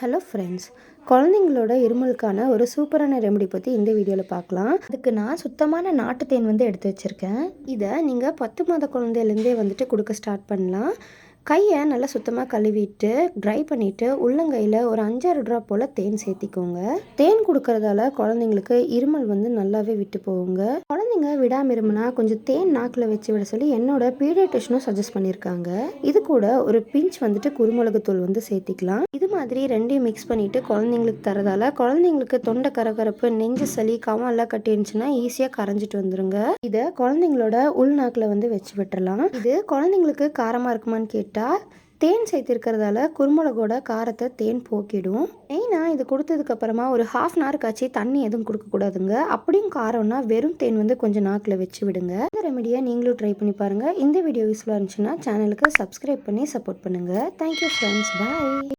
Hello friends, குழந்தைங்களோட இருமலுக்கான ஒரு சூப்பரான ரெமெடி பற்றி இந்த வீடியோவில் பார்க்கலாம். அதுக்கு நான் சுத்தமான நாட்டு தேன் எடுத்து வச்சுருக்கேன். இதை நீங்கள் 10 மாத குழந்தையிலேருந்தே கொடுக்க ஸ்டார்ட் பண்ணலாம். கையை நல்லா சுத்தமாக கழுவிட்டு ட்ரை பண்ணிவிட்டு உள்ளங்கையில் ஒரு 5-6 ட்ராப் போல் தேன் சேர்த்திக்கோங்க. தேன் கொடுக்கறதால குழந்தைங்களுக்கு இருமல் நல்லாவே விட்டு போகுங்க. குழந்தைங்க விடாமல் இருமுனா கொஞ்சம் தேன் நாக்கில் வச்சு விட சொல்லி என்னோட பீடியாட்ரிஷனும் சஜஸ்ட் பண்ணியிருக்காங்க. இது கூட ஒரு பிஞ்ச் குருமிளகு தூள் சேர்த்திக்கலாம். இது மாதிரி ரெண்டையும் மிக்ஸ் பண்ணிவிட்டு குழந்தைங்களுக்கு தரதால குழந்தைங்களுக்கு தொண்டை கரகரப்பு, நெஞ்சு சளி, கவம் எல்லாம் கட்டி இருந்துச்சுன்னா ஈஸியாக கரைஞ்சிட்டு வந்துருங்க. இதை குழந்தைங்களோட உள்நாக்கில் வச்சு விட்டுறலாம். இது குழந்தைங்களுக்கு காரமாக இருக்குமான்னு கேட்டால் தேன் சேர்த்திருக்கிறதால குருமிளகோட காரத்தை தேன் போக்கிடும். மெயினாக இது கொடுத்ததுக்கப்புறமா ஒரு 1/2 அன் ஹவர் காய்ச்சி தண்ணி எதுவும் கொடுக்கக்கூடாதுங்க. அப்படியும் காரம்னா வெறும் தேன் கொஞ்சம் நாக்கில் வச்சு விடுங்க. இந்த ரெமெடியை நீங்களும் ட்ரை பண்ணி பாருங்கள். இந்த வீடியோ யூஸ்ஃபுல்லாக இருந்துச்சுன்னா சேனலுக்கு சப்ஸ்கிரைப் பண்ணி சப்போர்ட் பண்ணுங்கள். தேங்க்யூ ஃப்ரெண்ட்ஸ், பாய்.